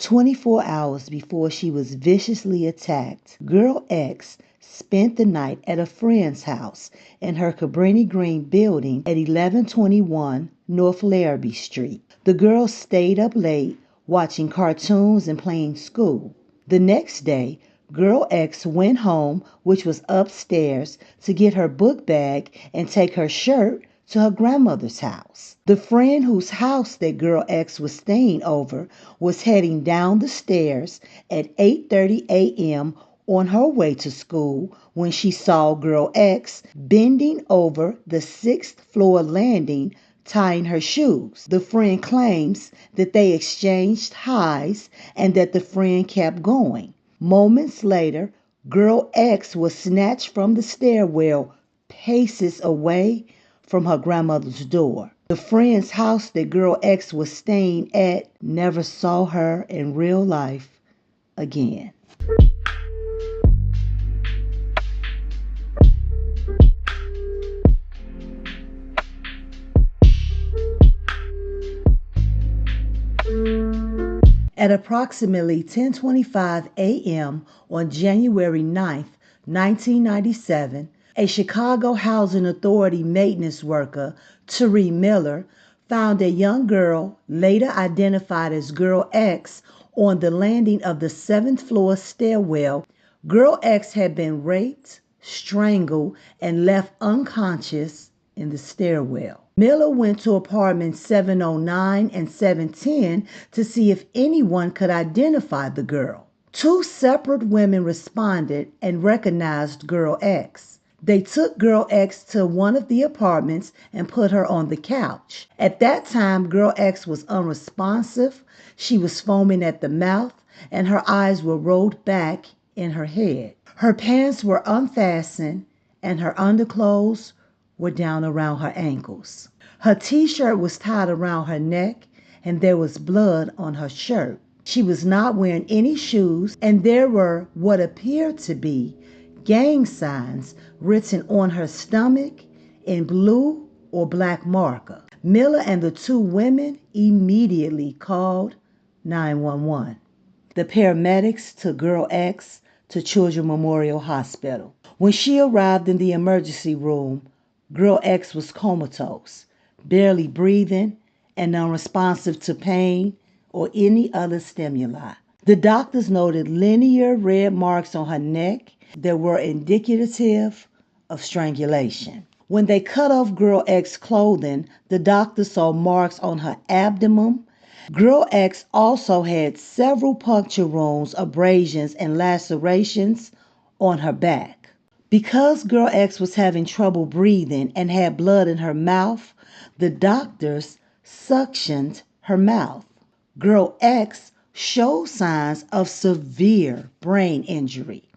24 hours before she was viciously attacked, Girl X spent the night at a friend's house in her Cabrini Green building at 1121 North Larrabee Street. The girl stayed up late watching cartoons and playing school. The next day, Girl X went home, which was upstairs, to get her book bag and take her shirt to her grandmother's house. The friend whose house that Girl X was staying over was heading down the stairs at 8:30 a.m. on her way to school when she saw Girl X bending over the 6th floor landing tying her shoes. The friend claims that they exchanged highs and that the friend kept going. Moments later, Girl X was snatched from the stairwell paces away from her grandmother's door. The friend's house that Girl X was staying at never saw her in real life again. At approximately 10:25 a.m. on January 9, 1997, a Chicago Housing Authority maintenance worker, Currie Miller, found a young girl, later identified as Girl X, on the landing of the 7th floor stairwell. Girl X had been raped, strangled, and left unconscious in the stairwell. Miller went to apartments 709 and 710 to see if anyone could identify the girl. Two separate women responded and recognized Girl X. They took Girl X to one of the apartments and put her on the couch. At that time, Girl X was unresponsive. She was foaming at the mouth, and her eyes were rolled back in her head. Her pants were unfastened, and her underclothes were down around her ankles. Her t-shirt was tied around her neck, and there was blood on her shirt. She was not wearing any shoes, and there were what appeared to be gang signs written on her stomach in blue or black marker. Miller and the two women immediately called 911. The paramedics took Girl X to Children's Memorial Hospital. When she arrived in the emergency room, Girl X was comatose, barely breathing, and unresponsive to pain or any other stimuli. The doctors noted linear red marks on her neck that were indicative of strangulation. When they cut off Girl X's clothing, the doctors saw marks on her abdomen. Girl X also had several puncture wounds, abrasions, and lacerations on her back. Because Girl X was having trouble breathing and had blood in her mouth, the doctors suctioned her mouth. Girl X showed signs of severe brain injury.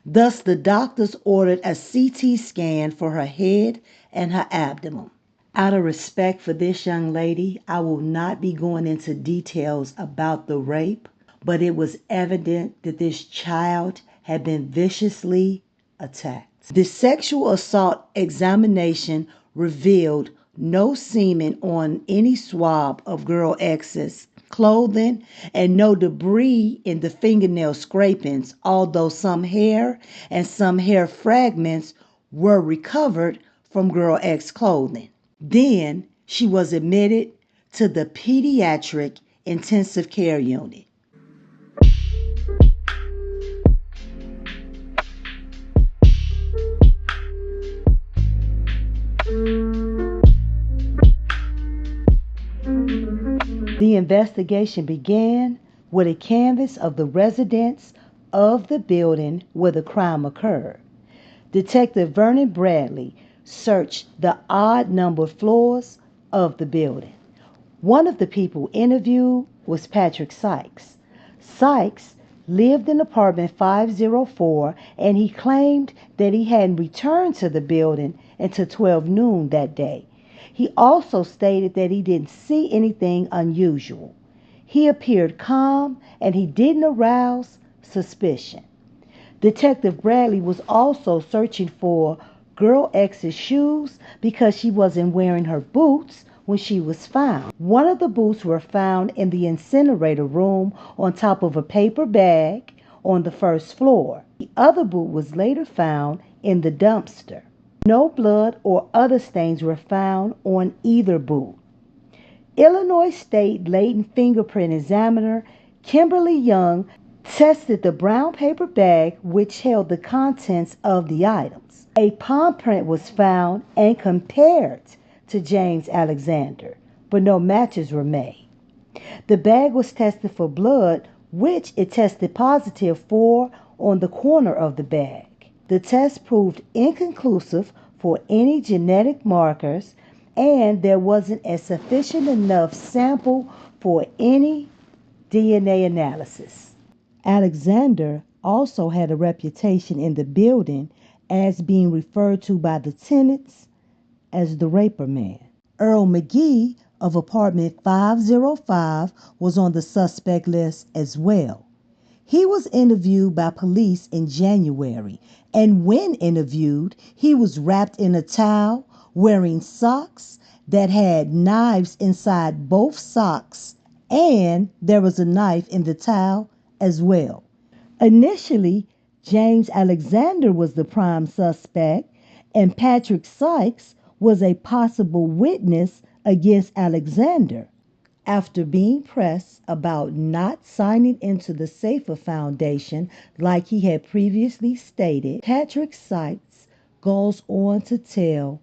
Thus, the doctors ordered a CT scan for her head and her abdomen. Out of respect for this young lady, I will not be going into details about the rape, but it was evident that this child had been viciously attacked. The sexual assault examination revealed no semen on any swab of Girl X's clothing and no debris in the fingernail scrapings, although some hair and some hair fragments were recovered from Girl X's clothing. Then she was admitted to the pediatric intensive care unit. The investigation began with a canvass of the residents of the building where the crime occurred. Detective Vernon Bradley searched the odd-numbered floors of the building. One of the people interviewed was Patrick Sykes. Sykes lived in apartment 504, and he claimed that he hadn't returned to the building until 12 noon that day. He also stated that he didn't see anything unusual. He appeared calm, and he didn't arouse suspicion. Detective Bradley was also searching for Girl X's shoes because she wasn't wearing her boots when she was found. One of the boots were found in the incinerator room on top of a paper bag on the first floor. The other boot was later found in the dumpster. No blood or other stains were found on either boot. Illinois State latent fingerprint examiner Kimberly Young tested the brown paper bag which held the contents of the items. A palm print was found and compared to James Alexander, but no matches were made. The bag was tested for blood, which it tested positive for on the corner of the bag. The test proved inconclusive for any genetic markers, and there wasn't a sufficient enough sample for any DNA analysis. Alexander also had a reputation in the building as being referred to by the tenants as the Raper Man. Earl McGee of apartment 505 was on the suspect list as well. He was interviewed by police in January, and when interviewed, he was wrapped in a towel, wearing socks that had knives inside both socks, and there was a knife in the towel as well. Initially, James Alexander was the prime suspect, and Patrick Sykes was a possible witness against Alexander. After being pressed about not signing into the Safer Foundation like he had previously stated, Patrick Sykes goes on to tell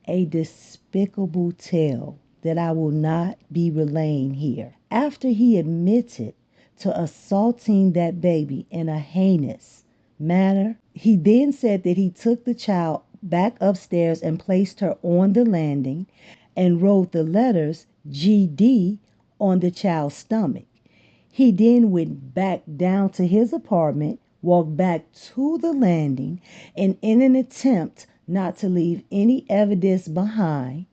a despicable tale that I will not be relaying here. After he admitted to assaulting that baby in a heinous manner, he then said that he took the child back upstairs and placed her on the landing and wrote the letters GD on the child's stomach. He then went back down to his apartment, walked back to the landing, and in an attempt not to leave any evidence behind,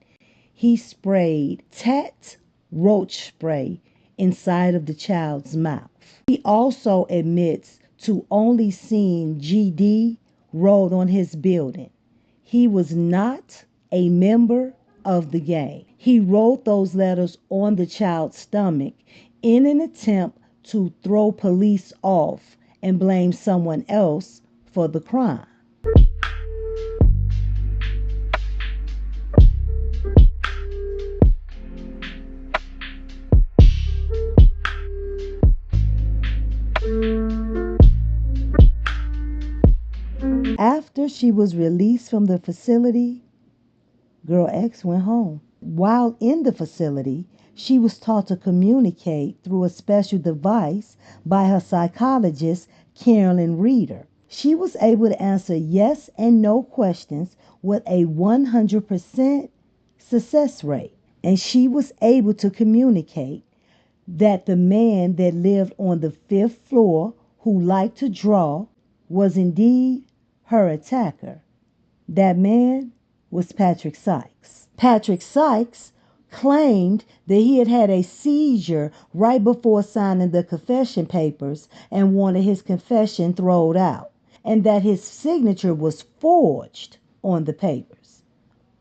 he sprayed tat roach spray inside of the child's mouth. He also admits to only seeing GD wrote on his building. He was not a member of the gang. He wrote those letters on the child's stomach in an attempt to throw police off and blame someone else for the crime. After she was released from the facility, Girl X went home. While in the facility, she was taught to communicate through a special device by her psychologist, Carolyn Reeder. She was able to answer yes and no questions with a 100% success rate. And she was able to communicate that the man that lived on the fifth floor, who liked to draw, was indeed her attacker. That man was Patrick Sykes. Patrick Sykes claimed that he had had a seizure right before signing the confession papers and wanted his confession thrown out, and that his signature was forged on the papers.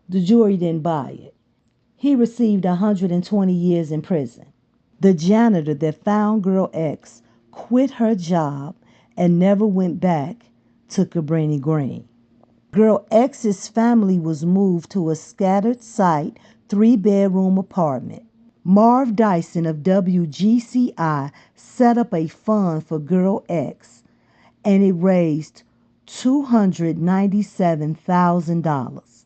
The jury didn't buy it. He received 120 years in prison. The janitor that found Girl X quit her job and never went back to Cabrini Green. Girl X's family was moved to a scattered site 3-bedroom apartment. Marv Dyson of WGCI set up a fund for Girl X, and it raised $297,000.